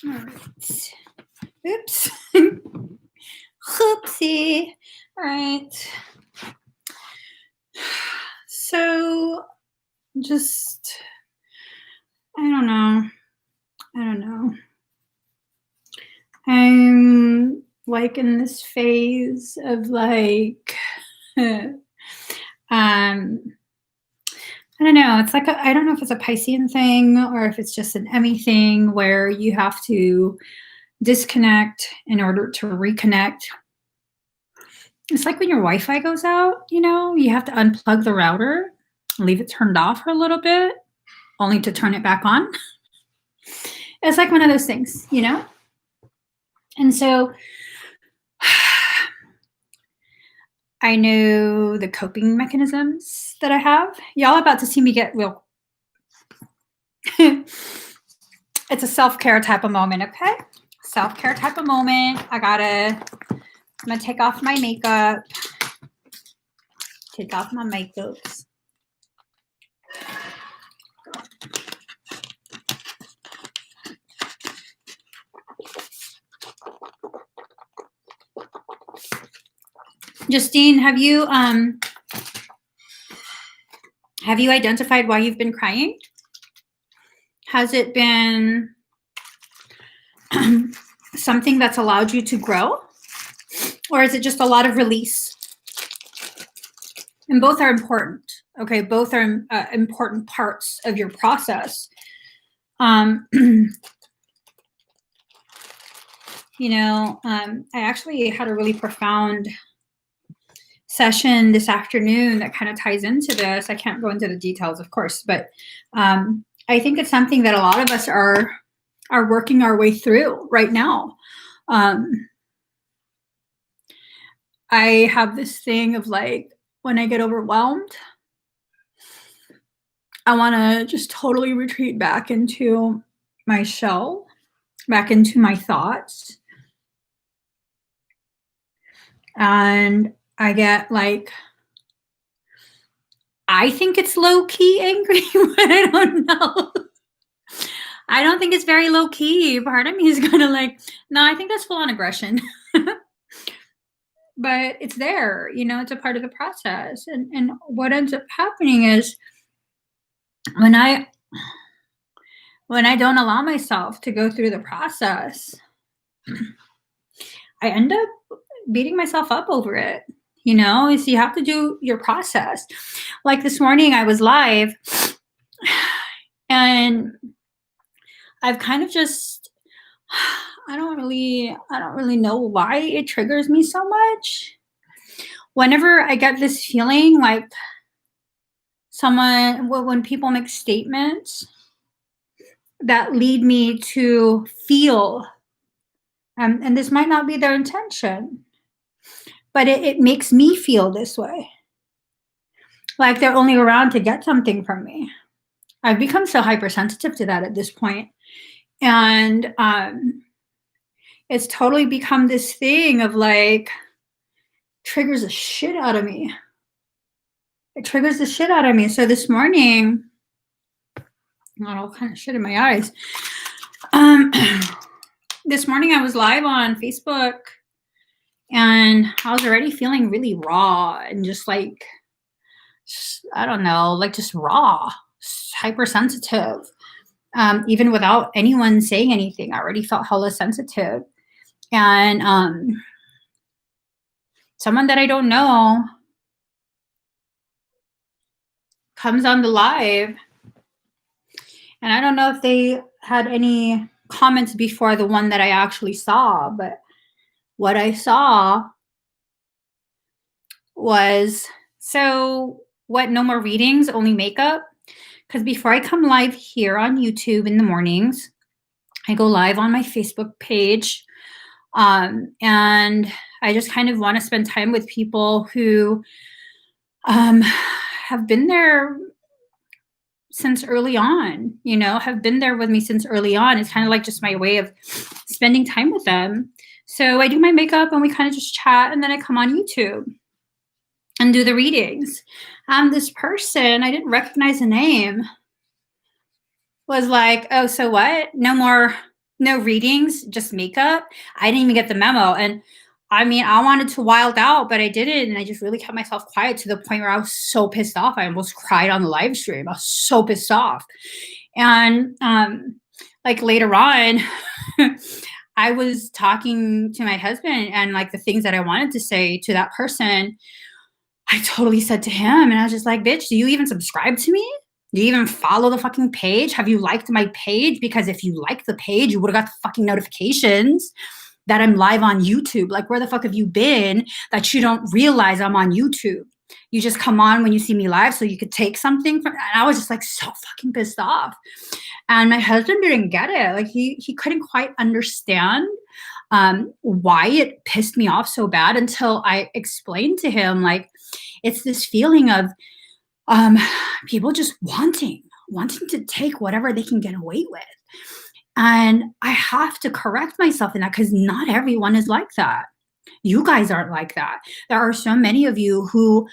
All right. Oops. Oopsie. All right. So just, I don't know. I'm like in this phase of like, I don't know. It's like, I don't know if it's a Piscean thing or if it's just an Emmie thing where you have to disconnect in order to reconnect. It's like when your Wi-Fi goes out, you have to unplug the router, leave it turned off for a little bit, only to turn it back on. It's like one of those things, And so I know the coping mechanisms that I have. Y'all about to see me get real. It's a self-care type of moment, okay? Self-care type of moment. I'm gonna take off my makeup. Take off my makeups. Justine, have you identified why you've been crying? Has it been something that's allowed you to grow? Or is it just a lot of release? And both are important, okay? Both are important parts of your process. I actually had a really profound session this afternoon that kind of ties into this. I can't go into the details, of course, but I think it's something that a lot of us are working our way through right now. I have this thing of like, when I get overwhelmed, I want to just totally retreat back into my shell, back into my thoughts. And I get like, I think it's low-key angry, but I don't know. I don't think it's very low-key. Part of me is gonna like, no, I think that's full-on aggression. But it's there, it's a part of the process. And what ends up happening is when I don't allow myself to go through the process, I end up beating myself up over it. So you have to do your process. Like this morning I was live and I've kind of just, I don't really know why it triggers me so much. Whenever I get this feeling like when people make statements that lead me to feel, and this might not be their intention, but it makes me feel this way. Like they're only around to get something from me. I've become so hypersensitive to that at this point. And it's totally become this thing of like, triggers the shit out of me. It triggers the shit out of me. So this morning, I got all kind of shit in my eyes. This morning I was live on Facebook and I was already feeling really raw and just like, I don't know, like just raw, hypersensitive. Even without anyone saying anything, I already felt hella sensitive. And someone that I don't know comes on the live, and I don't know if they had any comments before the one that I actually saw, but what I saw was, so what, no more readings, only makeup? Because before I come live here on YouTube in the mornings, I go live on my Facebook page. And I just kind of want to spend time with people who have been there since early on, have been there with me since early on. It's kind of like just my way of spending time with them. So I do my makeup and we kind of just chat, and then I come on YouTube and do the readings. This person, I didn't recognize the name, was like, oh, so what? No more No readings, just makeup. I didn't even get the memo. And I mean, I wanted to wild out, but I didn't. And I just really kept myself quiet to the point where I was so pissed off. I almost cried on the live stream. I was so pissed off. And like later on, I was talking to my husband and like the things that I wanted to say to that person, I totally said to him, and I was just like, bitch, do you even subscribe to me? Do you even follow the fucking page? Have you liked my page? Because if you liked the page, you would have got the fucking notifications that I'm live on YouTube. Like, where the fuck have you been that you don't realize I'm on YouTube? You just come on when you see me live so you could take something from. And I was just like so fucking pissed off. And my husband didn't get it. Like he couldn't quite understand why it pissed me off so bad until I explained to him, like, it's this feeling of people just wanting to take whatever they can get away with. And I have to correct myself in that because not everyone is like that. You guys aren't like that. There are so many of you who,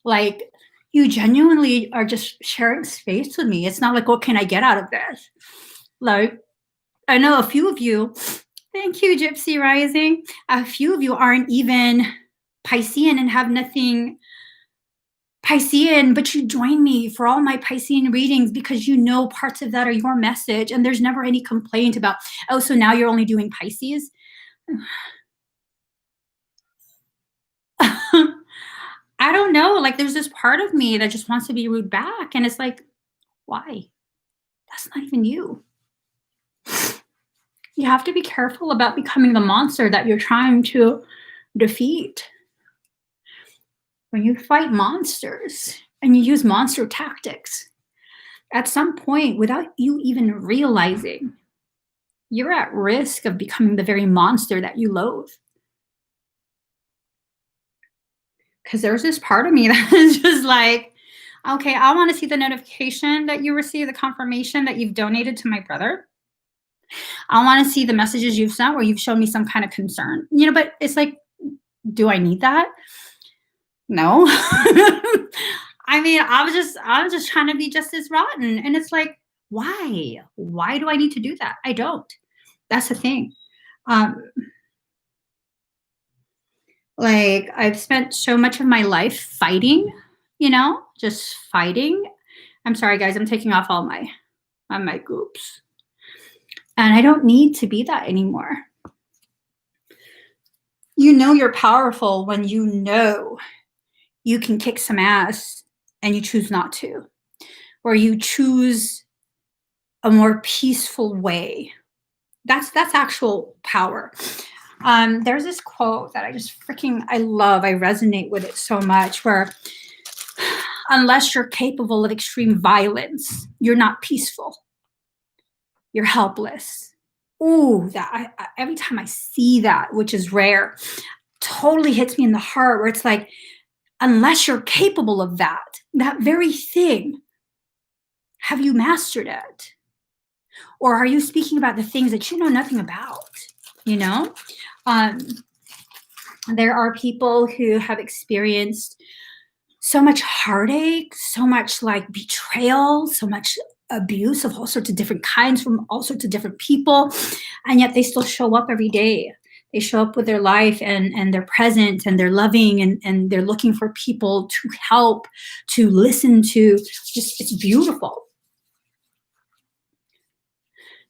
like, you genuinely are just sharing space with me. It's not like, what can I get out of this? Like, I know a few of you, thank you, Gypsy Rising. A few of you aren't even Piscean and have nothing Piscean, but you join me for all my Piscean readings because you know parts of that are your message. And there's never any complaint about, oh, so now you're only doing Pisces. I don't know. Like, there's this part of me that just wants to be rude back. And it's like, why? That's not even you. You have to be careful about becoming the monster that you're trying to defeat. When you fight monsters and you use monster tactics, at some point, without you even realizing, you're at risk of becoming the very monster that you loathe. Because there's this part of me that is just like, okay, I want to see the notification that you receive, the confirmation that you've donated to my brother. I want to see the messages you've sent where you've shown me some kind of concern. You know, but it's like, do I need that? No. I mean, I'm just trying to be just as rotten. And it's like, why? Why do I need to do that? I don't. That's the thing. Like, I've spent so much of my life fighting, just fighting. I'm sorry, guys, I'm taking off all my goops. And I don't need to be that anymore. You know you're powerful when you know you can kick some ass and you choose not to, or you choose a more peaceful way. That's actual power. There's this quote that I love. I resonate with it so much, where unless you're capable of extreme violence, you're not peaceful. You're helpless. Ooh, every time I see that, which is rare, totally hits me in the heart, where it's like, unless you're capable of that very thing, have you mastered it? Or are you speaking about the things that you know nothing about? There are people who have experienced so much heartache, so much like betrayal, so much abuse of all sorts of different kinds from all sorts of different people, and yet they still show up every day. They show up with their life and they're present and they're loving and they're looking for people to help, to listen to. Just, it's beautiful.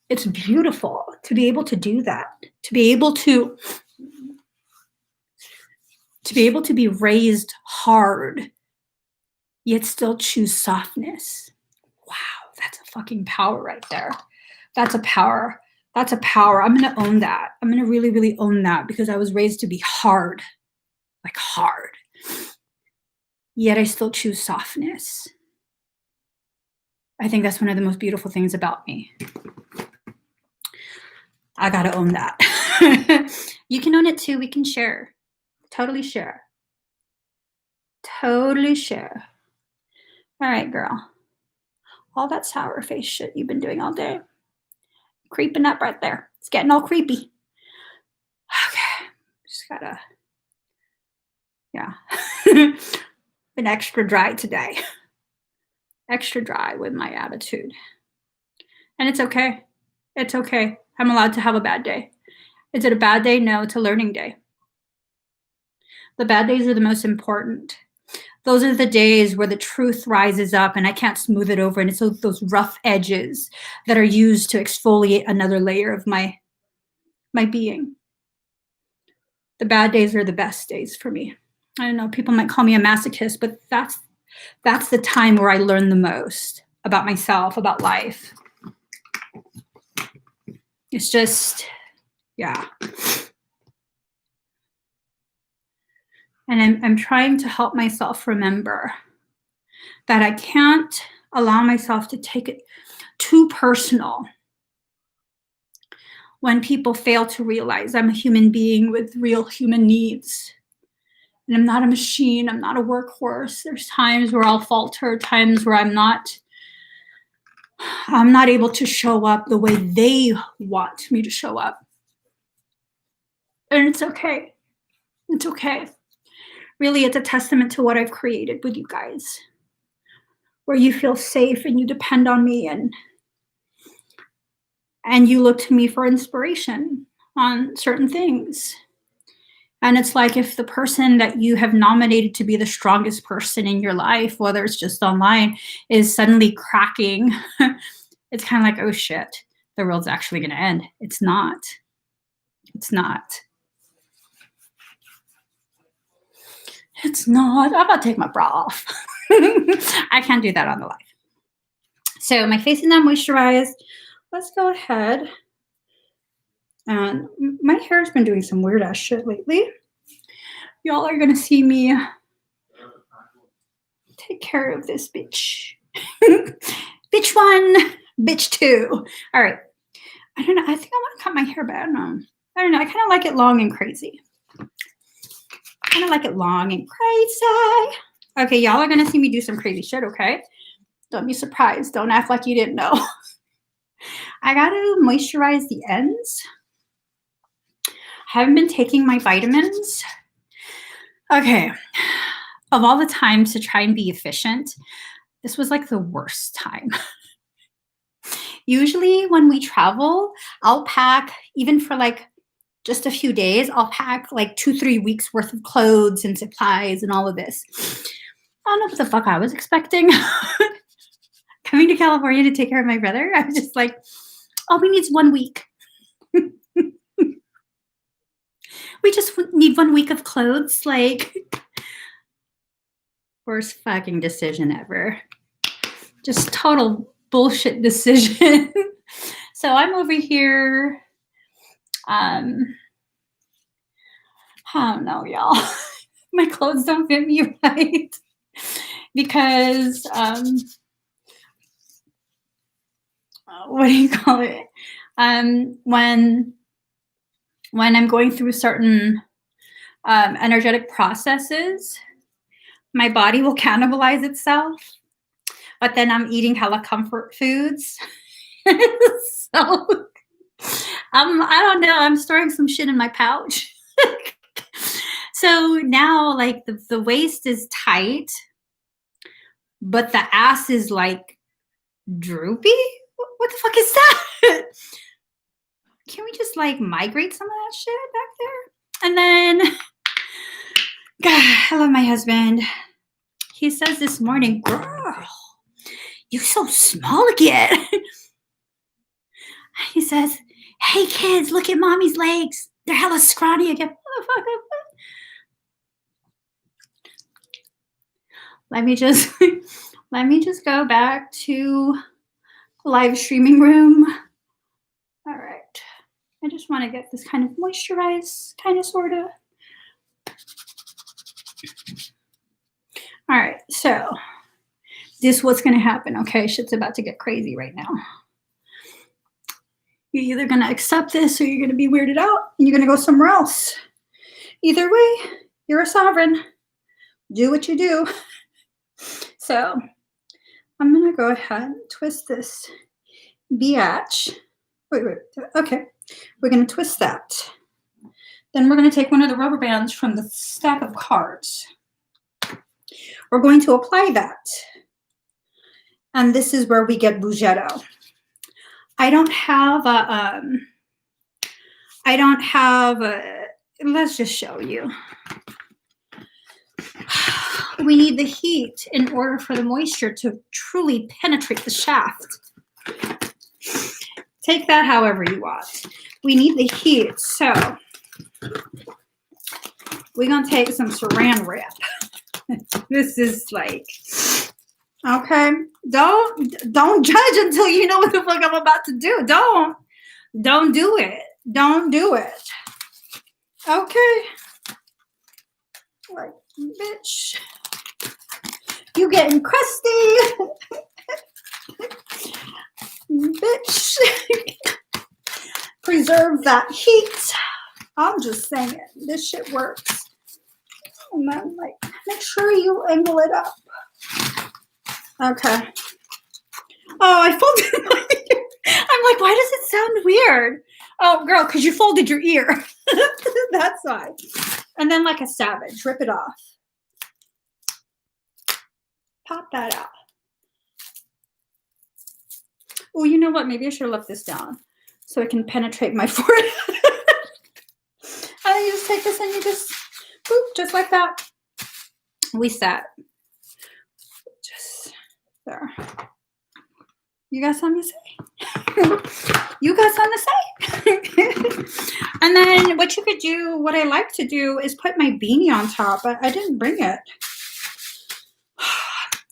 It's beautiful to be able to do that, to be able to be raised hard, yet still choose softness. Wow, that's a fucking power right there. That's a power. That's a power. I'm going to own that. I'm going to really, really own that, because I was raised to be hard, like hard. Yet I still choose softness. I think that's one of the most beautiful things about me. I got to own that. You can own it too. We can share. Totally share. Totally share. All right, girl. All that sour face shit you've been doing all day. Creeping up right there. It's getting all creepy. Okay. Just gotta, yeah. Been extra dry today. Extra dry with my attitude. And it's okay. It's okay. I'm allowed to have a bad day. Is it a bad day? No, it's a learning day. The bad days are the most important. Those are the days where the truth rises up and I can't smooth it over. And it's those rough edges that are used to exfoliate another layer of my being. The bad days are the best days for me. I don't know, people might call me a masochist, but that's the time where I learn the most about myself, about life. It's just, yeah. And I'm trying to help myself remember that I can't allow myself to take it too personal when people fail to realize I'm a human being with real human needs. And I'm not a machine. I'm not a workhorse. There's times where I'll falter, times where I'm not able to show up the way they want me to show up. And it's okay. It's okay. Really, it's a testament to what I've created with you guys, where you feel safe and you depend on me and you look to me for inspiration on certain things. And it's like if the person that you have nominated to be the strongest person in your life, whether it's just online, is suddenly cracking, it's kind of like, oh shit, the world's actually going to end. It's not. It's not. It's not. I'm about to take my bra off. I can't do that on the live. So my face is now moisturized. Let's go ahead. And my hair's been doing some weird ass shit lately. Y'all are gonna see me take care of this bitch. Bitch one, bitch two. All right. I don't know. I think I want to cut my hair, but I don't know. I kind of like it long and crazy. Okay, y'all are gonna see me do some crazy shit, okay? Don't be surprised. Don't act like you didn't know. I gotta moisturize the ends. I haven't been taking my vitamins. Okay. Of all the times to try and be efficient, this was like the worst time. Usually when we travel, I'll pack, even for like just a few days, I'll pack like 2-3 weeks worth of clothes and supplies and all of this. I don't know what the fuck I was expecting. Coming to California to take care of my brother, I was just like, all we need is 1 week. We just need 1 week of clothes. Like, worst fucking decision ever. Just total bullshit decision. So I'm over here. I don't know, y'all. My clothes don't fit me right because what do you call it? When I'm going through certain energetic processes, my body will cannibalize itself, but then I'm eating hella comfort foods. So I don't know. I'm storing some shit in my pouch. So now, like, the waist is tight, but the ass is like droopy. What the fuck is that? Can we just like migrate some of that shit back there? And then, God, I love my husband. He says this morning, girl, you so small again. He says, hey kids, look at mommy's legs. They're hella scrawny again. Let me just go back to live streaming room. All right. I just want to get this kind of moisturized, kind of, sort of. All right. So this is what's going to happen. Okay. Shit's about to get crazy right now. You're either going to accept this or you're going to be weirded out and you're going to go somewhere else. Either way, you're a sovereign. Do what you do. So I'm going to go ahead and twist this biatch. Wait. Okay. We're going to twist that. Then we're going to take one of the rubber bands from the stack of cards. We're going to apply that. And this is where we get Bougetto. I don't have a, let's just show you. We need the heat in order for the moisture to truly penetrate the shaft. Take that however you want. We need the heat, so we're gonna take some saran wrap. This is like, okay, don't judge until you know what the fuck I'm about to do. Don't do it. Don't do it. Okay. Like, bitch, you getting crusty. Bitch. Preserve that heat. I'm just saying, this shit works. And then, like, make sure you angle it up. Okay. Oh, I folded my ear. I'm like, why does it sound weird? Oh, girl, because you folded your ear. That's why. And then, like a savage, rip it off. Pop that out. Oh, you know what? Maybe I should have left this down so it can penetrate my forehead. And then you just take this and you just, boop, just like that. We set. Just there. You got something to say? You got something to say? And then what you could do, what I like to do is put my beanie on top, but I didn't bring it.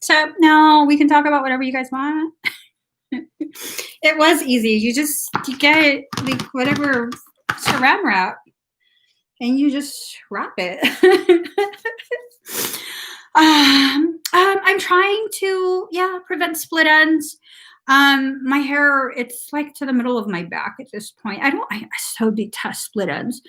So now we can talk about whatever you guys want. It was easy. You get like whatever saran wrap and you just wrap it. I'm trying to, prevent split ends. My hair, it's like to the middle of my back at this point. I so detest split ends.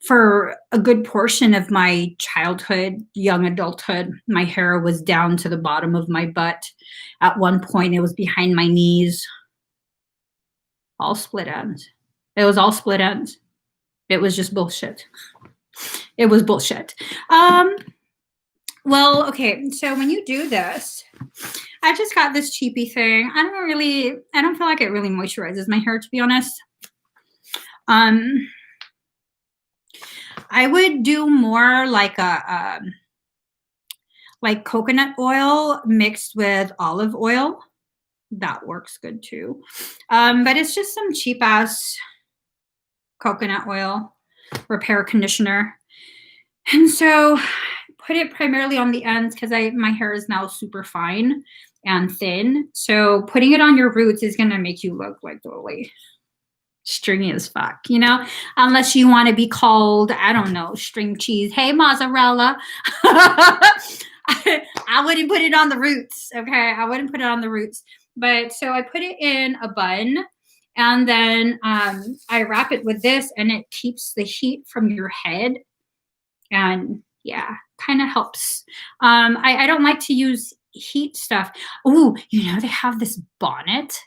For a good portion of my childhood, young adulthood, my hair was down to the bottom of my butt. At one point, it was behind my knees. All split ends. It was all split ends. It was just bullshit. It was bullshit. Well, okay, so when you do this, I just got this cheapy thing. I don't feel like it really moisturizes my hair, to be honest. I would do more like like coconut oil mixed with olive oil. That works good too. But it's just some cheap ass coconut oil repair conditioner. And so put it primarily on the ends because my hair is now super fine and thin. So putting it on your roots is gonna make you look like totally stringy as fuck, you know, unless you want to be called, I don't know, string cheese. Hey, mozzarella. I wouldn't put it on the roots. Okay. I wouldn't put it on the roots. But so I put it in a bun and then I wrap it with this and it keeps the heat from your head. And yeah, kind of helps. I don't like to use heat stuff. Oh, you know, they have this bonnet.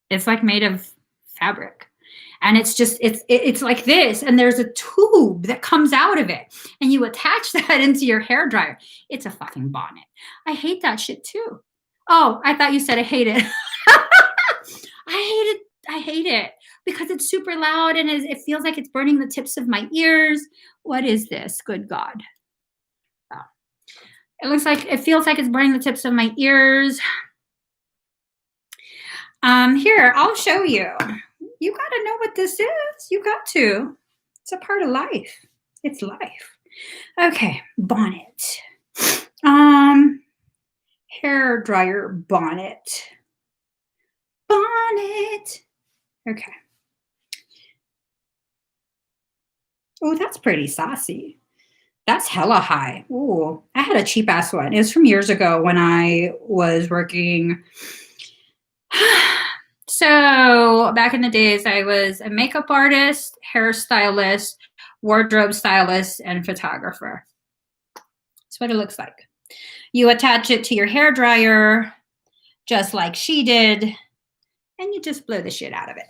It's like made of fabric and it's like this and there's a tube that comes out of it and you attach that into your hair dryer. It's a fucking bonnet. I hate that shit too. Oh, I thought you said I hate it. I hate it because it's super loud and it feels like it's burning the tips of my ears. What is this? Good God. Oh. It feels like it's burning the tips of my ears. Here, I'll show you. You got to know what this is. You got to. It's a part of life. It's life. Okay, bonnet. Hair dryer bonnet. Bonnet. Okay. Oh, that's pretty saucy. That's hella high. Ooh, I had a cheap ass one. It was from years ago when I was working. So back in the days, I was a makeup artist, hairstylist, wardrobe stylist, and photographer. That's what it looks like. You attach it to your hair dryer, just like she did, and you just blow the shit out of it.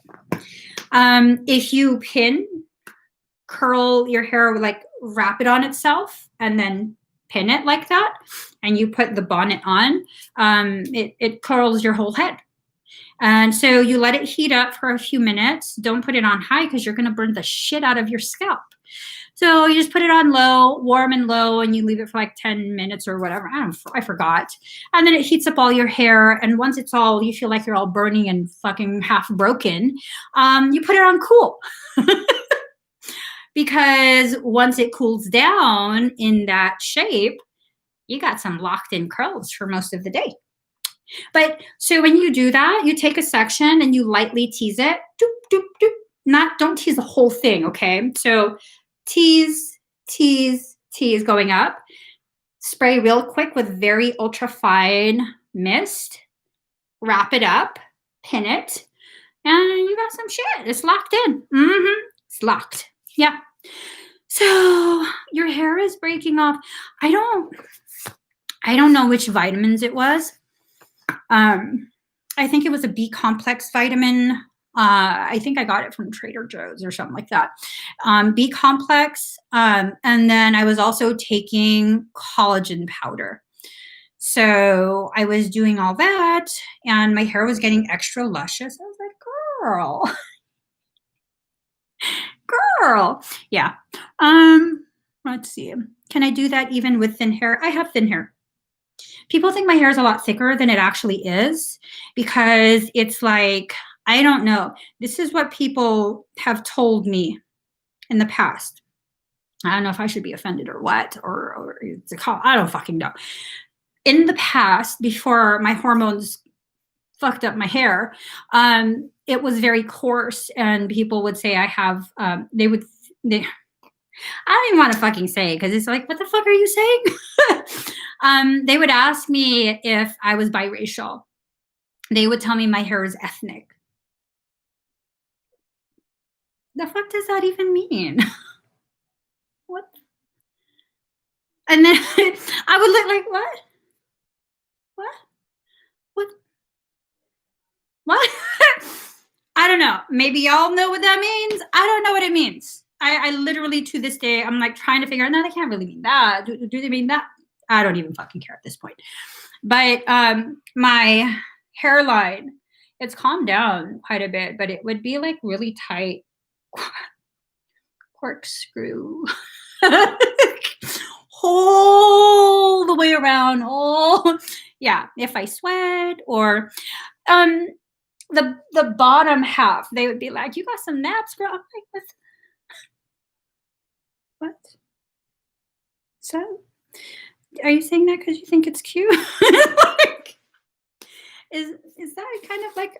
If you curl your hair, like wrap it on itself, and then pin it like that, and you put the bonnet on, it curls your whole head. And so you let it heat up for a few minutes. Don't put it on high because you're going to burn the shit out of your scalp. So you just put it on low, warm and low, and you leave it for like 10 minutes or whatever. I forgot. And then it heats up all your hair. And once it's all, you feel like you're all burning and fucking half broken, you put it on cool. Because once it cools down in that shape, you got some locked in curls for most of the day. But so when you do that, you take a section and you lightly tease it. Doop, doop, doop. Don't tease the whole thing, okay? So tease, tease, tease going up. Spray real quick with very ultra fine mist. Wrap it up, pin it, and you got some shit. It's locked in. It's locked. Yeah. So your hair is breaking off. I don't know which vitamins it was. I think it was a B complex vitamin. I think I got it from Trader Joe's or something like that. B complex. And then I was also taking collagen powder. So I was doing all that and my hair was getting extra luscious. I was like, girl. Yeah. Let's see. Can I do that even with thin hair? I have thin hair. People think my hair is a lot thicker than it actually is because it's like, I don't know. This is what people have told me in the past. I don't know if I should be offended or what, or it's a call. I don't fucking know. In the past, before my hormones fucked up my hair, it was very coarse, and people would say I have. I don't even want to fucking say it because it's like, what the fuck are you saying? They would ask me if I was biracial. They would tell me my hair is ethnic. The fuck does that even mean? What? And then I would look like, what? I don't know. Maybe y'all know what that means. I don't know what it means. I literally, to this day, I'm like trying to figure out, no, they can't really mean that. Do they mean that? I don't even fucking care at this point. But my hairline, it's calmed down quite a bit, but it would be like really tight corkscrew. All the way around. Yeah, if I sweat or the bottom half, they would be like, you got some naps, girl. I'm like, what? So are you saying that because you think it's cute? Like, is that kind of like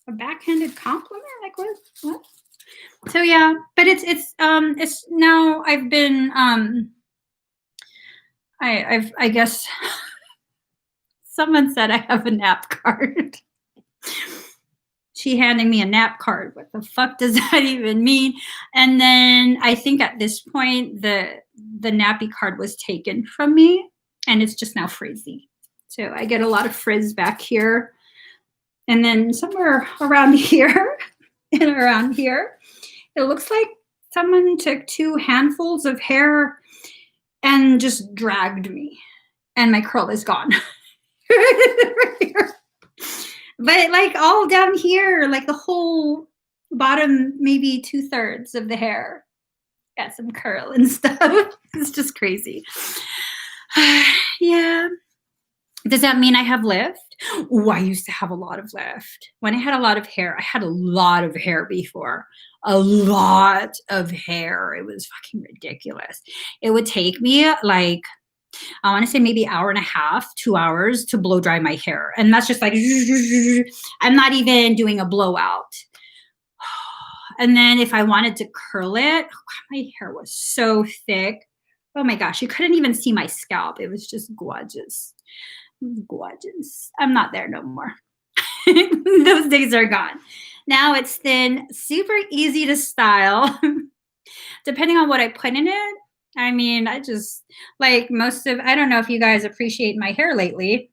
a backhanded compliment? Like what? So yeah, but it's now I've been I guess someone said I have a nap card. She handing me a nap card. What the fuck does that even mean? And then I think at this point the nappy card was taken from me and it's just now frizzy. So I get a lot of frizz back here. And then somewhere around here and around here, it looks like someone took 2 handfuls of hair and just dragged me. And my curl is gone. Right here. But like all down here, like the whole bottom, maybe 2/3 of the hair got some curl and stuff. It's just crazy. Yeah. Does that mean I have lift? Oh, I used to have a lot of lift. When I had a lot of hair, I had a lot of hair before. A lot of hair. It was fucking ridiculous. It would take me like, I want to say maybe 1.5 hours, 2 hours to blow dry my hair. And that's just like, I'm not even doing a blowout. And then if I wanted to curl it, my hair was so thick. Oh my gosh, you couldn't even see my scalp. It was just gorgeous. Gorgeous. I'm not there no more. Those days are gone. Now it's thin, super easy to style. Depending on what I put in it. I mean, I just like I don't know if you guys appreciate my hair lately,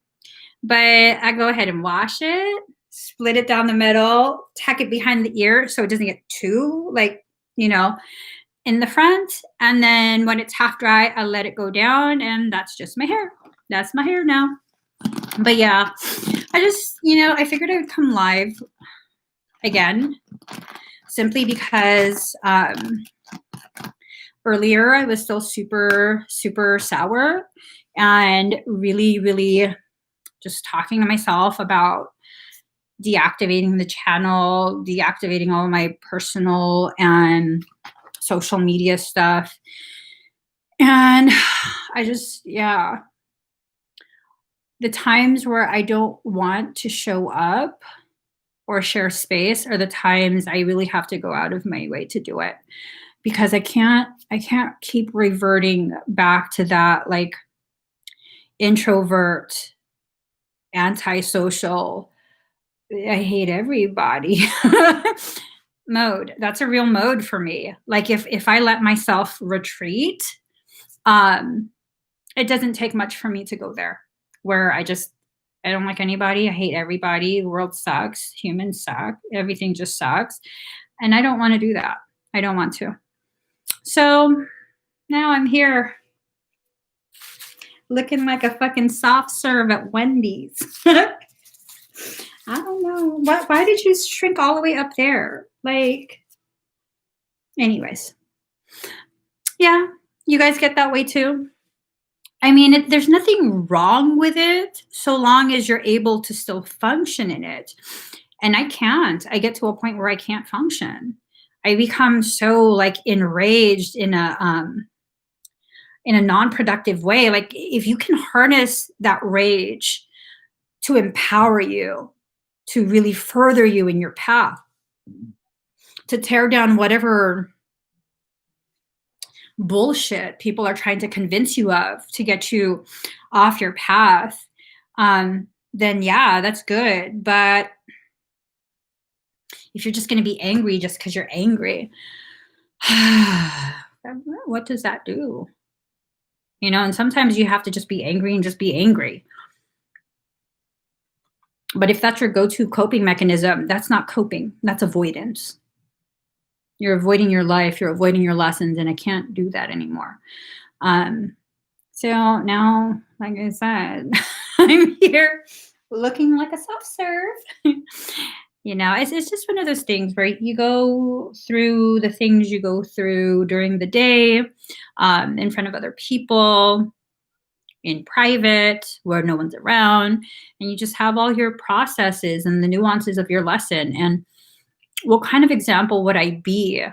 but I go ahead and wash it, split it down the middle, tack it behind the ear so it doesn't get too like, in the front. And then when it's half dry, I let it go down and that's just my hair. That's my hair now. But yeah, I figured I would come live again simply because earlier I was still super, super sour and really, really just talking to myself about deactivating the channel, deactivating all of my personal and social media stuff. And I just, yeah, the times where I don't want to show up or share space are the times I really have to go out of my way to do it, because I can't keep reverting back to that like introvert, antisocial, I hate everybody mode. That's a real mode for me. Like if I let myself retreat, it doesn't take much for me to go there where I don't like anybody. I hate everybody. The world sucks. Humans suck. Everything just sucks. And I don't want to do that. I don't want to. So now I'm here looking like a fucking soft serve at Wendy's. I don't know. Why did you shrink all the way up there? Like, anyways. Yeah, you guys get that way too? I mean, there's nothing wrong with it so long as you're able to still function in it. And I can't. I get to a point where I can't function. I become so like enraged in a non-productive way. Like if you can harness that rage to empower you, to really further you in your path, to tear down whatever bullshit people are trying to convince you of to get you off your path, then yeah, that's good. But if you're just going to be angry just because you're angry, what does that do? You know, and sometimes you have to just be angry and just be angry. But if that's your go-to coping mechanism, that's not coping. That's avoidance. You're avoiding your life. You're avoiding your lessons, and I can't do that anymore. So now, like I said, I'm here looking like a soft serve. You know, it's just one of those things where you go through the things you go through during the day, in front of other people, in private, where no one's around, and you just have all your processes and the nuances of your lesson. And what kind of example would I be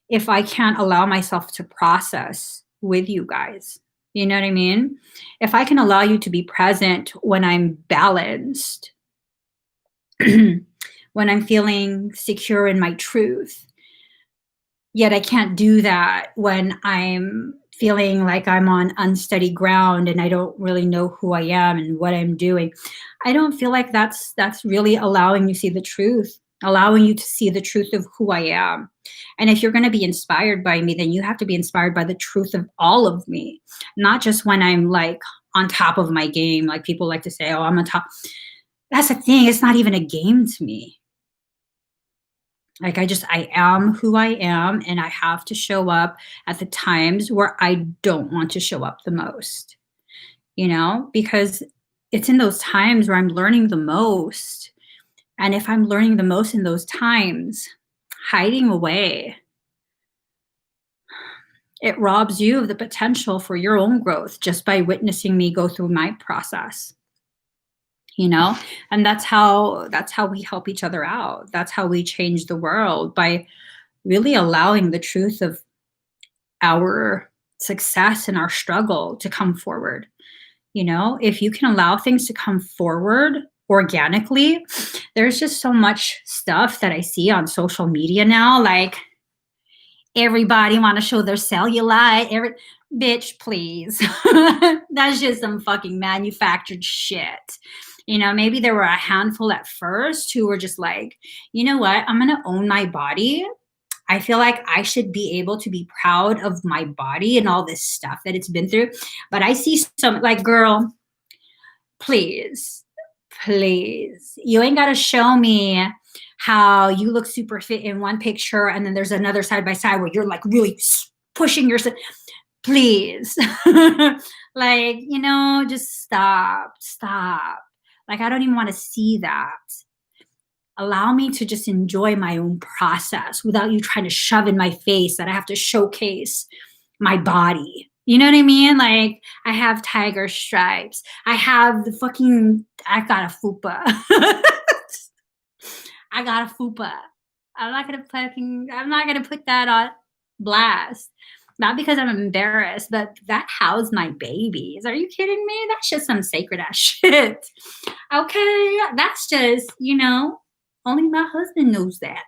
if I can't allow myself to process with you guys? You know what I mean? If I can allow you to be present when I'm balanced, when I'm feeling secure in my truth, yet I can't do that when I'm feeling like I'm on unsteady ground and I don't really know who I am and what I'm doing. I don't feel like that's really allowing you to see the truth, allowing you to see the truth of who I am. And if you're going to be inspired by me, then you have to be inspired by the truth of all of me, not just when I'm like on top of my game. Like people like to say, oh, I'm on top. That's the thing. It's not even a game to me. Like I am who I am, and I have to show up at the times where I don't want to show up the most, you know, because it's in those times where I'm learning the most. And if I'm learning the most in those times, hiding away, it robs you of the potential for your own growth just by witnessing me go through my process. You know, and that's how we help each other out. That's how we change the world, by really allowing the truth of our success and our struggle to come forward. You know, if you can allow things to come forward organically, there's just so much stuff that I see on social media now, like everybody want to show their cellulite. Bitch, please. That's just some fucking manufactured shit. You know, maybe there were a handful at first who were just like, you know what? I'm going to own my body. I feel like I should be able to be proud of my body and all this stuff that it's been through. But I see some like, girl, please, you ain't got to show me how you look super fit in one picture and then there's another side by side where you're like really pushing yourself. Please. Like, you know, just stop. Like, I don't even want to see that. Allow me to just enjoy my own process without you trying to shove in my face that I have to showcase my body. You know what I mean? Like, I have tiger stripes. I have I got a fupa. I got a fupa. I'm not gonna put that on blast. Not because I'm embarrassed, but that housed my babies. Are you kidding me? That's just some sacred ass shit. Okay, that's just, only my husband knows that.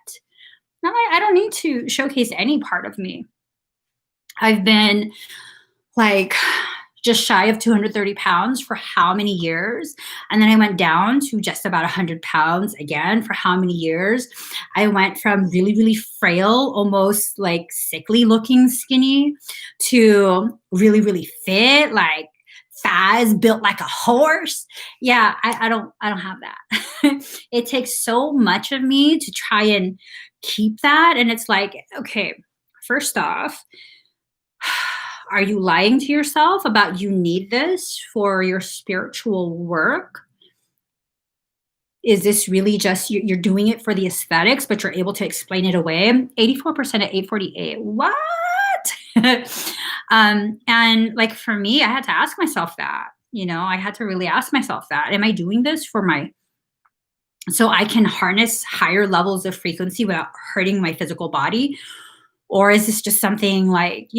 No, I don't need to showcase any part of me. I've been like just shy of 230 pounds for how many years? And then I went down to just about 100 pounds again for how many years? I went from really, really frail, almost like sickly looking skinny to really, really fit, like thighs built like a horse. Yeah, I don't have that. It takes so much of me to try and keep that. And it's like, okay, first off, are you lying to yourself about you need this for your spiritual work? Is this really just you're doing it for the aesthetics, but you're able to explain it away? 84% at 848. What? And like for me, I had to ask myself that. I had to really ask myself that. Am I doing this so I can harness higher levels of frequency without hurting my physical body? Or is this just something like,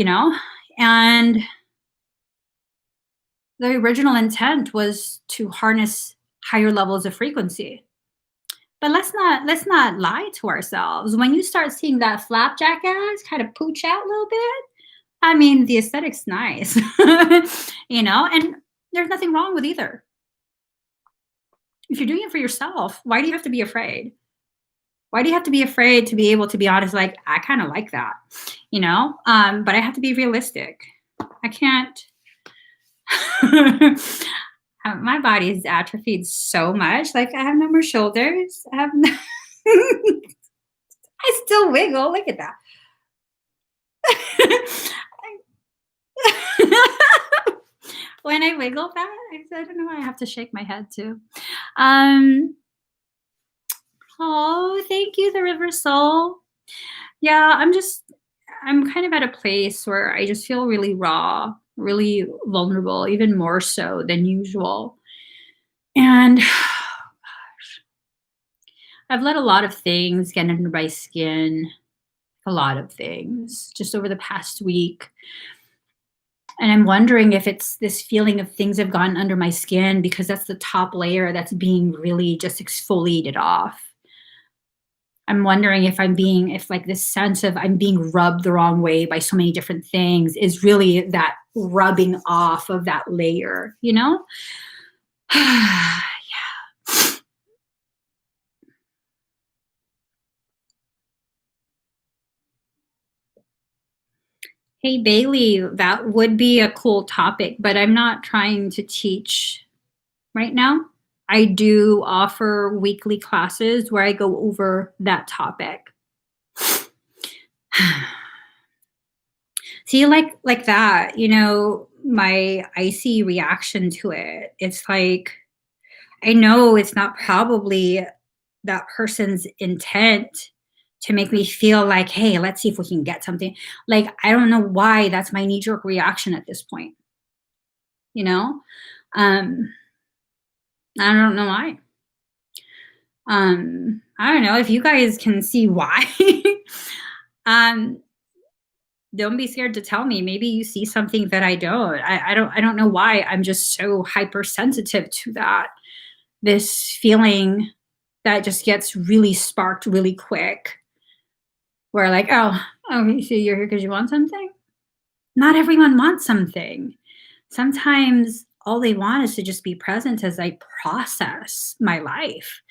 and the original intent was to harness higher levels of frequency. But let's not lie to ourselves. When you start seeing that flapjack ass kind of pooch out a little bit, I mean, the aesthetic's nice, and there's nothing wrong with either. If you're doing it for yourself, why do you have to be afraid? Why do you have to be afraid to be able to be honest? Like, I kind of like that, but I have to be realistic. I can't. My body is atrophied so much. Like, I have no more shoulders. I still wiggle. Look at that. When I wiggle that, I don't know why I have to shake my head too. Oh, thank you, the River Soul. Yeah, I'm kind of at a place where I just feel really raw, really vulnerable, even more so than usual. And gosh, I've let a lot of things get under my skin, a lot of things just over the past week. And I'm wondering if it's this feeling of things have gotten under my skin because that's the top layer that's being really just exfoliated off. I'm wondering if like this sense of I'm being rubbed the wrong way by so many different things is really that rubbing off of that layer, Yeah. Hey, Bailey, that would be a cool topic, but I'm not trying to teach right now. I do offer weekly classes where I go over that topic. See, like that, my icy reaction to it. It's like, I know it's not probably that person's intent to make me feel like, hey, let's see if we can get something. Like, I don't know why that's my knee-jerk reaction at this point. I don't know why. I don't know if you guys can see why. Don't be scared to tell me. Maybe you see something that I don't. I don't know why I'm just so hypersensitive to that. This feeling that just gets really sparked really quick. Where like, oh, so you're here because you want something? Not everyone wants something. Sometimes all they want is to just be present as I process my life.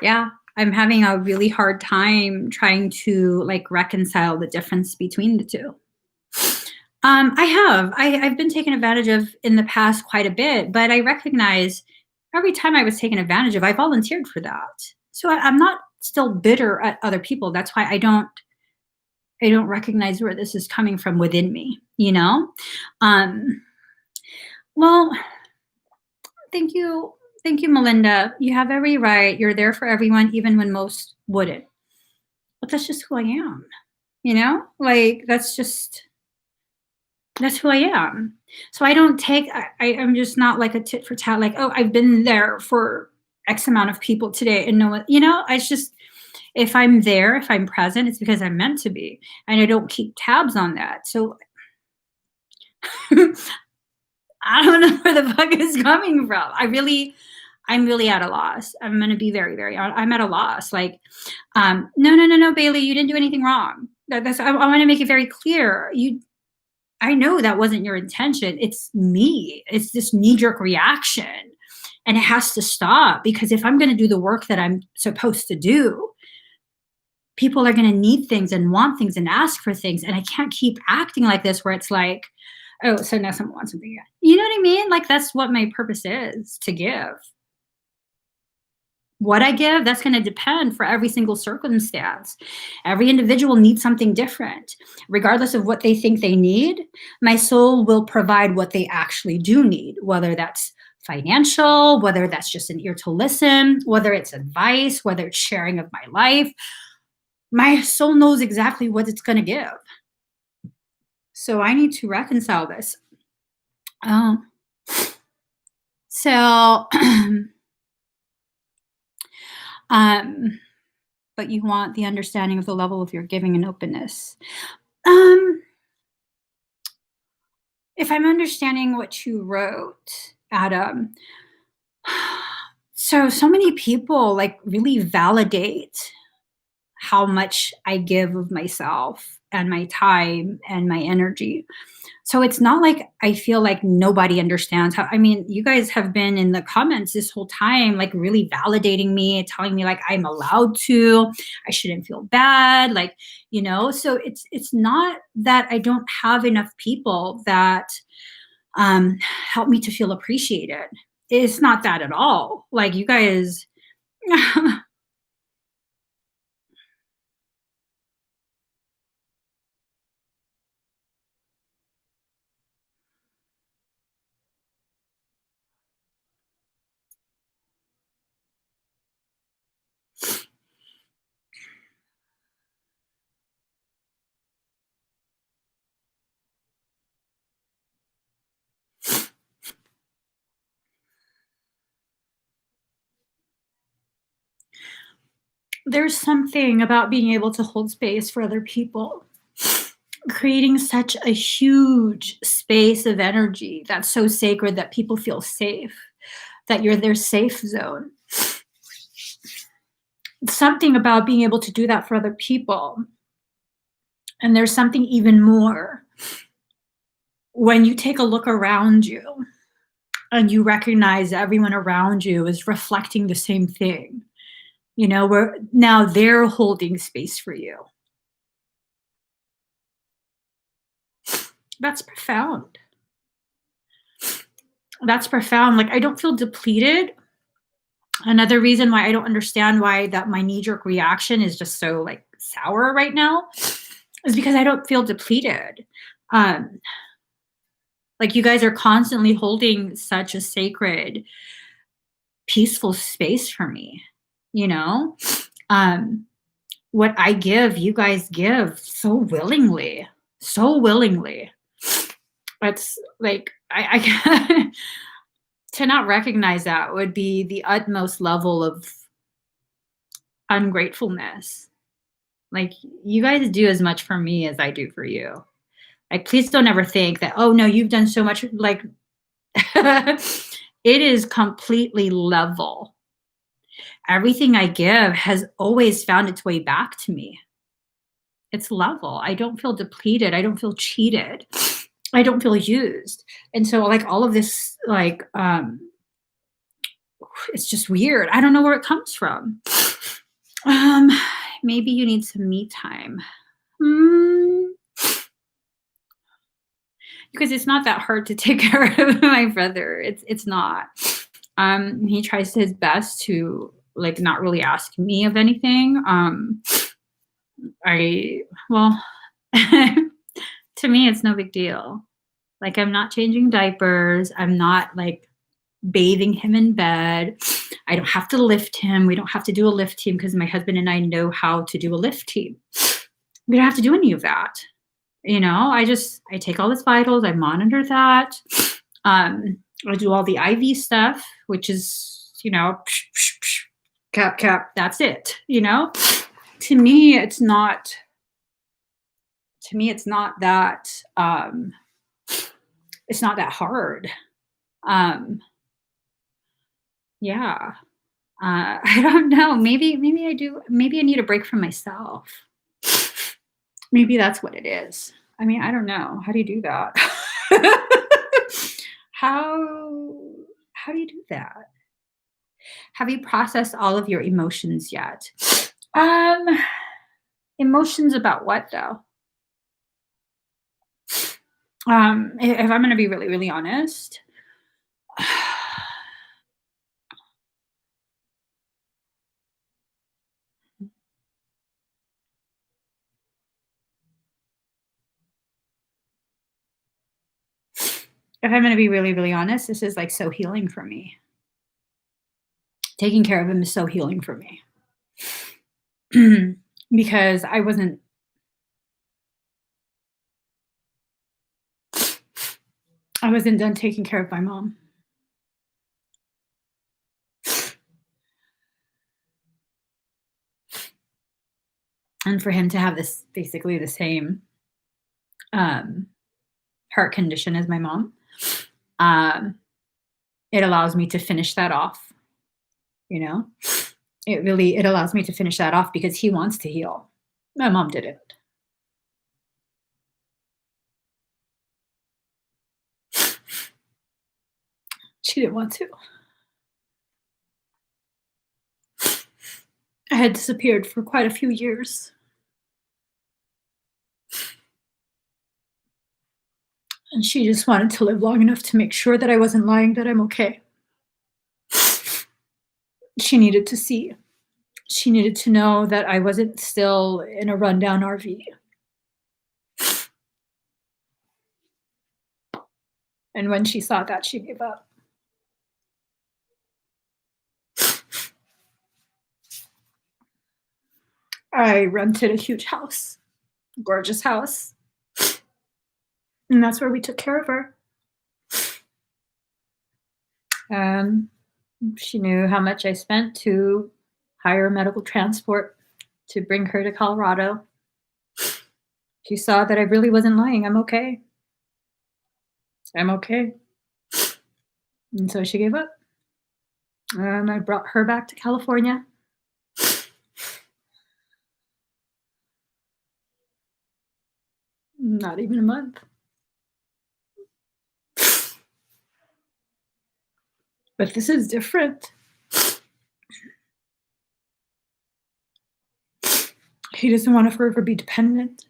Yeah, I'm having a really hard time trying to like reconcile the difference between the two. I've been taken advantage of in the past quite a bit, but I recognize every time I was taken advantage of, I volunteered for that. So I'm not still bitter at other people. That's why I don't recognize where this is coming from within me, Well, thank you. Thank you, Melinda. You have every right. You're there for everyone, even when most wouldn't. But that's just who I am. Like that's who I am. So I don't take I'm just not like a tit for tat, like, oh, I've been there for X amount of people today and no one, it's just if I'm there, if I'm present, it's because I'm meant to be. And I don't keep tabs on that. So I don't know where the fuck is coming from. I'm really at a loss. I'm gonna be very, very I'm at a loss. Like, no, no, no, no, Bailey, you didn't do anything wrong. I want to make it very clear. I know that wasn't your intention. It's me. It's this knee jerk reaction. And it has to stop because if I'm going to do the work that I'm supposed to do, people are going to need things and want things and ask for things. And I can't keep acting like this where it's like, oh, so now someone wants something again. You know what I mean? Like that's what my purpose is, to give. What I give, that's going to depend for every single circumstance. Every individual needs something different. Regardless of what they think they need, my soul will provide what they actually do need, whether that's financial, whether that's just an ear to listen, whether it's advice, whether it's sharing of my life. My soul knows exactly what it's going to give. So I need to reconcile this. So but you want the understanding of the level of your giving and openness. If I'm understanding what you wrote, Adam, so many people like really validate how much I give of myself and my time and my energy. So it's not like I feel like nobody understands how, I mean, you guys have been in the comments this whole time, like really validating me, telling me like I'm allowed to, I shouldn't feel bad. Like, so it's not that I don't have enough people that help me to feel appreciated. It's not that at all. Like you guys, there's something about being able to hold space for other people, creating such a huge space of energy that's so sacred that people feel safe, that you're their safe zone. Something about being able to do that for other people. And there's something even more when you take a look around you and you recognize everyone around you is reflecting the same thing. Where now they're holding space for you. That's profound. That's profound. Like I don't feel depleted. Another reason why I don't understand why that my knee-jerk reaction is just so like sour right now is because I don't feel depleted. Like you guys are constantly holding such a sacred, peaceful space for me. What I give, you guys give so willingly, so willingly. It's like I to not recognize that would be the utmost level of ungratefulness. Like you guys do as much for me as I do for you. Like please don't ever think that, oh no, you've done so much. Like it is completely level. Everything I give has always found its way back to me. It's level. I don't feel depleted. I don't feel cheated. I don't feel used. And so like all of this, like, it's just weird. I don't know where it comes from. Maybe you need some me time. Because it's not that hard to take care of my brother. It's not. He tries his best to like not really ask me of anything. To me, it's no big deal. Like, I'm not changing diapers. I'm not like bathing him in bed. I don't have to lift him. We don't have to do a lift team because my husband and I know how to do a lift team. We don't have to do any of that. I take all his vitals, I monitor that. I do all the IV stuff, which is, cap, cap, that's it, To me, it's not that it's not that hard. Um, yeah. I don't know. Maybe I do. Maybe I need a break from myself. Maybe that's what it is. I mean, I don't know. How do you do that? how how do you do that? Have you processed all of your emotions yet? Um, Emotions about what though? If I'm going to be really, really honest, this is like so healing for me. Taking care of him is so healing for me. Because I wasn't done taking care of my mom. And for him to have this basically the same heart condition as my mom, it allows me to finish that off. It allows me to finish that off because he wants to heal. My mom didn't. She didn't want to. I had disappeared for quite a few years. And she just wanted to live long enough to make sure that I wasn't lying, that I'm okay. She needed to see. She needed to know that I wasn't still in a rundown RV. And when she saw that, she gave up. I rented a huge house, gorgeous house. And that's where we took care of her. She knew how much I spent to hire medical transport to bring her to Colorado. She saw that I really wasn't lying. I'm okay. I'm okay. And so she gave up. And I brought her back to California. Not even a month. But this is different. He doesn't want to forever be dependent.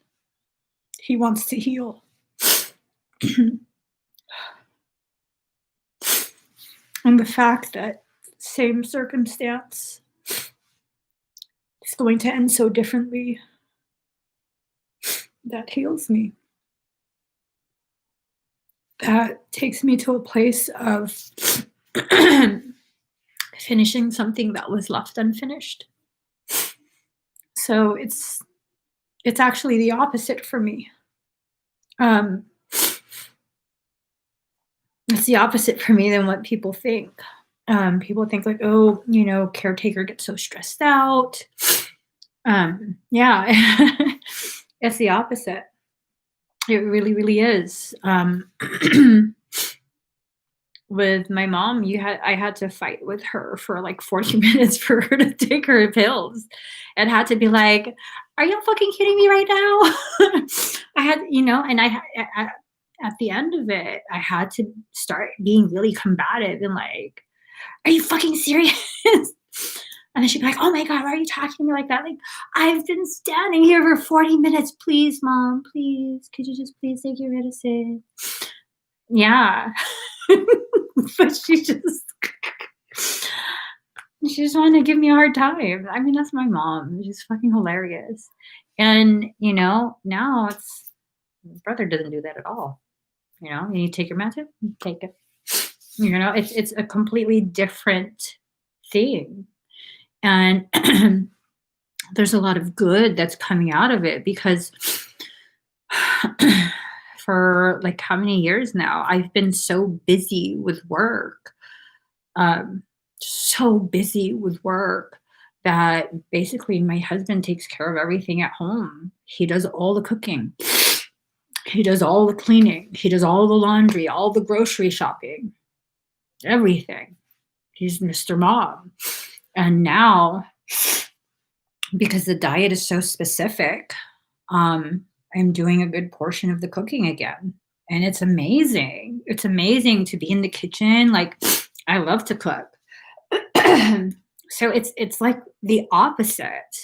He wants to heal. And the fact that same circumstance is going to end so differently, that heals me. That takes me to a place of finishing something that was left unfinished. So it's actually the opposite for me. It's the opposite for me than what people think. People think like, oh, caretaker gets so stressed out. Yeah, it's the opposite. It really, really is. With my mom, I had to fight with her for like 40 minutes for her to take her pills, and had to be like, "Are you fucking kidding me right now?" I had, and at the end of it, I had to start being really combative and like, "Are you fucking serious?" And then she'd be like, "Oh my God, why are you talking to me like that? Like, I've been standing here for 40 minutes. Please, mom, please. Could you just please take your medicine?" Yeah. But she just wanted to give me a hard time. I mean, that's my mom. She's fucking hilarious. And, now my brother doesn't do that at all. You need to take your medicine? Take it. It's a completely different thing. And there's a lot of good that's coming out of it because for like how many years now I've been so busy with work, um, so busy with work that basically my husband takes care of everything at home. He does all the cooking, he does all the cleaning, he does all the laundry, all the grocery shopping, everything. He's Mr. Mom. And now, because the diet is so specific, um, I'm doing a good portion of the cooking again. And it's amazing. It's amazing to be in the kitchen. Like, I love to cook. So it's like the opposite.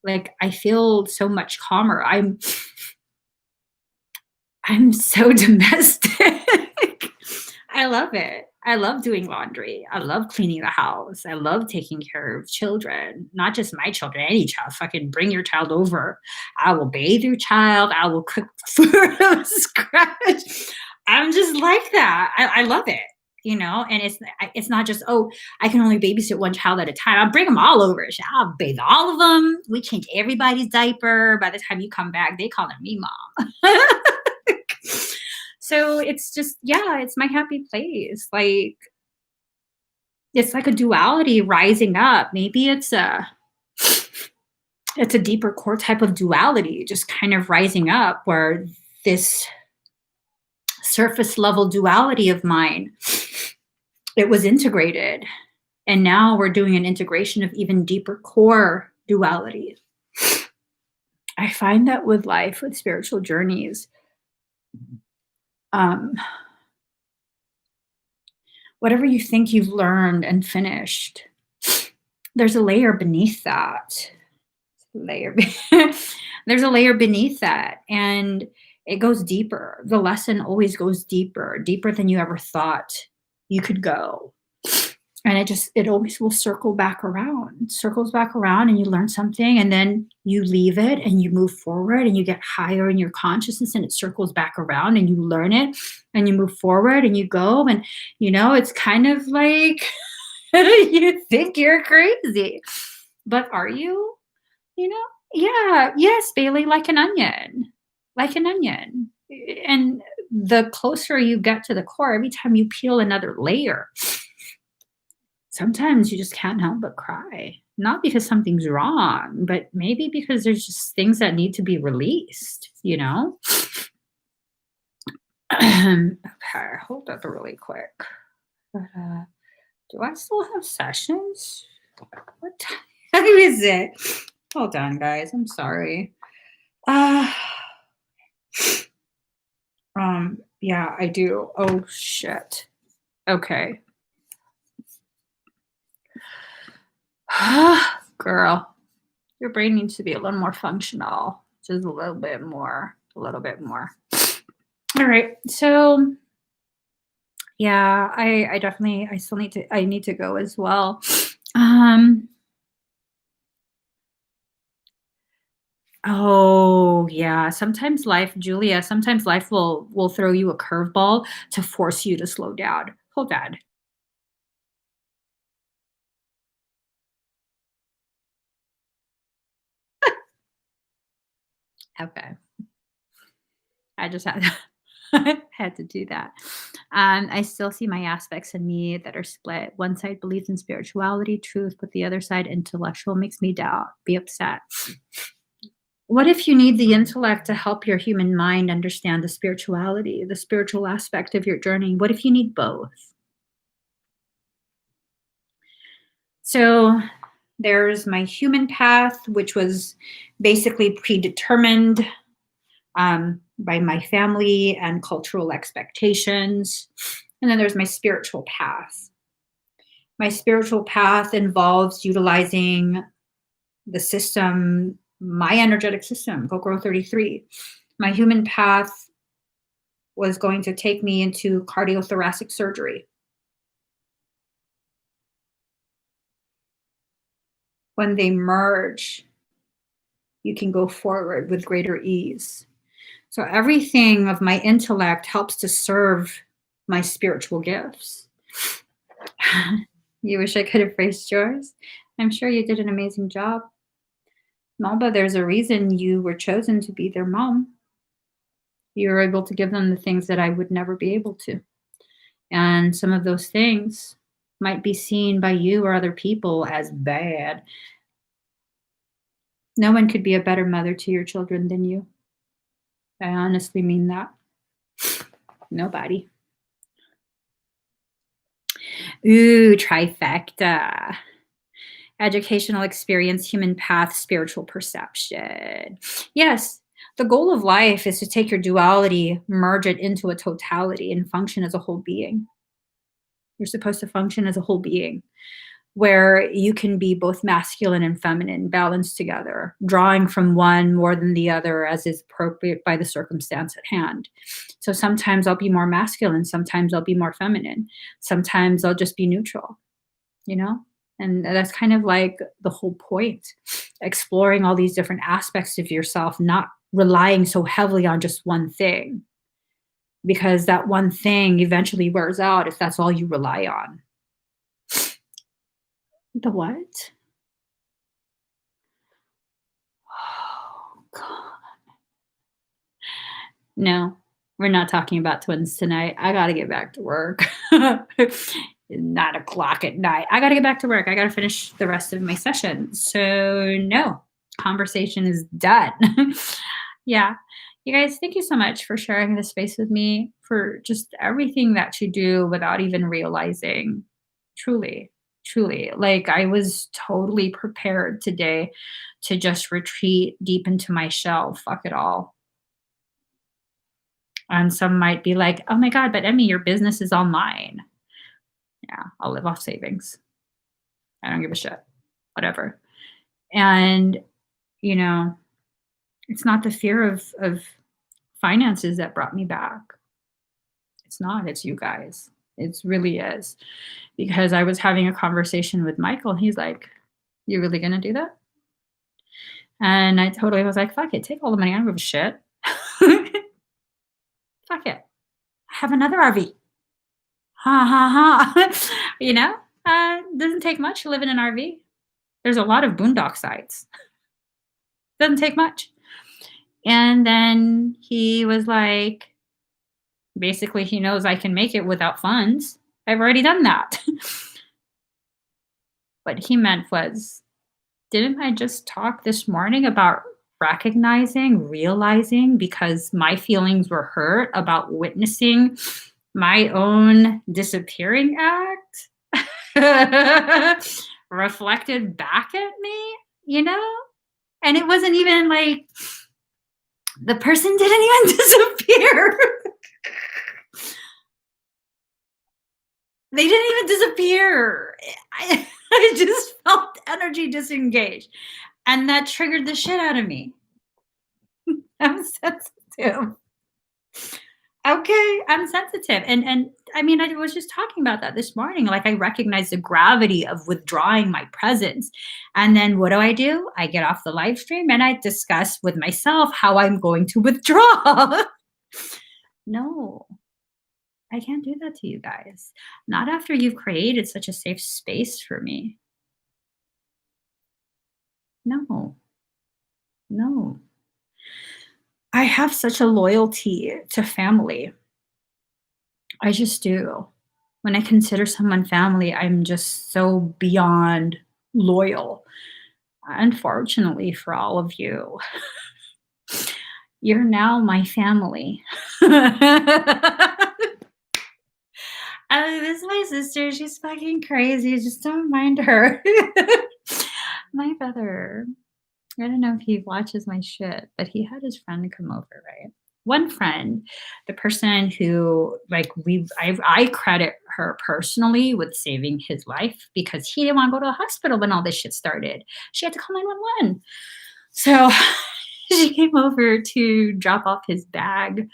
Like, I feel so much calmer. I'm so domestic. I love it. I love doing laundry. I love cleaning the house. I love taking care of children, not just my children, any child. Fucking bring your child over. I will bathe your child. I will cook food from scratch. I'm just like that. I love it, and it's not just, oh, I can only babysit one child at a time. I'll bring them all over. I'll bathe all of them. We change everybody's diaper. By the time you come back, they call me mom. So it's just, yeah, it's my happy place. Like, it's like a duality rising up. Maybe it's a deeper core type of duality just kind of rising up, where this surface level duality of mine, it was integrated, and now we're doing an integration of even deeper core duality. I find that with life, with spiritual journeys, um, whatever you think you've learned and finished, there's a layer beneath that. Layer. There's a layer beneath that, and it goes deeper. The lesson always goes deeper, deeper than you ever thought you could go. And it always will circle back around, circles back around, and you learn something, and then you leave it and you move forward and you get higher in your consciousness, and it circles back around and you learn it and you move forward and you go. And, it's kind of like you think you're crazy, but are you? You know? Yeah, yes, Bailey, like an onion. Like an onion. And the closer you get to the core, every time you peel another layer, sometimes you just can't help but cry. Not because something's wrong, but maybe because there's just things that need to be released? Okay, hold up really quick. But, do I still have sessions? What time is it? Hold on, guys. I'm sorry. Uh, yeah, I do. Oh, shit. Okay. Girl, your brain needs to be a little more functional. Just a little bit more. A little bit more. All right. So, yeah, I definitely, I need to go as well. Oh, yeah. Sometimes life will throw you a curveball to force you to slow down. Hold on. Okay. I just had had to do that. I still see my aspects in me that are split. One side believes in spirituality, truth, but the other side, intellectual, makes me doubt, be upset. What if you need the intellect to help your human mind understand the spirituality, the spiritual aspect of your journey? What if you need both? So there's my human path, which was basically predetermined by my family and cultural expectations. And then there's my spiritual path. My spiritual path involves utilizing the system, my energetic system, Kokoro 33. My human path was going to take me into cardiothoracic surgery. When they merge, you can go forward with greater ease. So everything of my intellect helps to serve my spiritual gifts. You wish I could have phrased yours? I'm sure you did an amazing job. Melba, there's a reason you were chosen to be their mom. You were able to give them the things that I would never be able to. And some of those things might be seen by you or other people as bad. No one could be a better mother to your children than you. I honestly mean that. Nobody. Ooh, trifecta. Educational experience, human path, spiritual perception. Yes, the goal of life is to take your duality, merge it into a totality, and function as a whole being. You're supposed to function as a whole being where you can be both masculine and feminine balanced together, drawing from one more than the other as is appropriate by the circumstance at hand. So sometimes I'll be more masculine, sometimes I'll be more feminine, sometimes I'll just be neutral, you know? And that's kind of like the whole point, exploring all these different aspects of yourself, not relying so heavily on just one thing, because that one thing eventually wears out if that's all you rely on. The what? Oh, God. No, we're not talking about twins tonight. I got to get back to work. 9 o'clock at night. I got to get back to work. I got to finish the rest of my session. So, no, conversation is done. Yeah. You guys, thank you so much for sharing this space with me, for just everything that you do without even realizing. Truly, truly. Like, I was totally prepared today to just retreat deep into my shell. Fuck it all. And some might be like, oh my God, but Emmie, your business is online. Yeah, I'll live off savings. I don't give a shit. Whatever. And, you know, it's not the fear of finances that brought me back. It's not, it's you guys. It really is. Because I was having a conversation with Michael, and he's like, you really gonna do that? And I totally was like, fuck it, take all the money, I don't give a shit. Fuck it. I have another RV. Ha ha ha. You know? Doesn't take much to live in an RV. There's a lot of boondock sites. Doesn't take much. And then he was like, basically, he knows I can make it without funds. I've already done that. What he meant was, didn't I just talk this morning about recognizing, realizing, because my feelings were hurt about witnessing my own disappearing act reflected back at me, you know? And it wasn't even like the person didn't even disappear. They didn't even disappear. I just felt energy disengaged. And that triggered the shit out of me. I'm sensitive. Okay, I'm sensitive. And I mean, I was just talking about that this morning. Like, I recognize the gravity of withdrawing my presence. And then what do? I get off the live stream and I discuss with myself how I'm going to withdraw. No, I can't do that to you guys. Not after you've created such a safe space for me. No, no. I have such a loyalty to family. I just do. When I consider someone family, I'm just so beyond loyal. Unfortunately for all of you, you're now my family. This is my sister. She's fucking crazy. Just don't mind her. My brother. I don't know if he watches my shit, but he had his friend come over, right? One friend, the person who, like, I credit her personally with saving his life, because he didn't want to go to the hospital when all this shit started. She had to call 911. So she came over to drop off his bag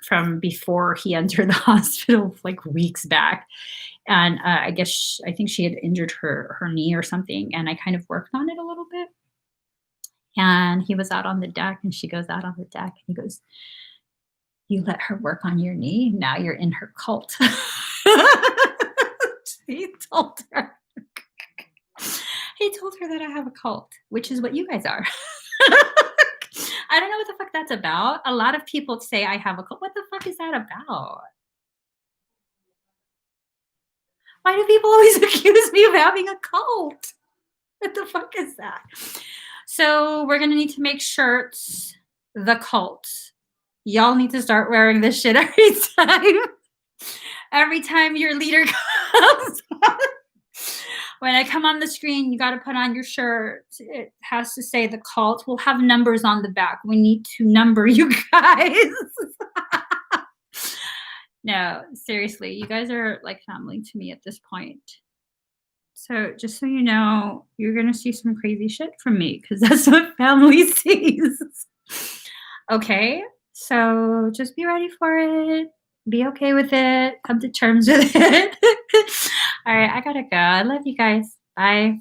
from before he entered the hospital, like weeks back. And I think she had injured her knee or something, and I kind of worked on it a little bit. And he was out on the deck, and she goes out on the deck, and he goes, "You let her work on your knee. Now you're in her cult." He told her. He told her that I have a cult, which is what you guys are. I don't know what the fuck that's about. A lot of people say I have a cult. What the fuck is that about? Why do people always accuse me of having a cult? What the fuck is that? So we're gonna need to make shirts. The cult. Y'all need to start wearing this shit every time. Every time your leader comes on. When I come on the screen, you got to put on your shirt. It has to say the cult. We'll have numbers on the back. We need to number you guys. No, seriously, you guys are like family to me at this point. So just so you know, you're going to see some crazy shit from me because that's what family sees. Okay, so just be ready for it. Be okay with it. Come to terms with it. All right, I gotta go. I love you guys. Bye.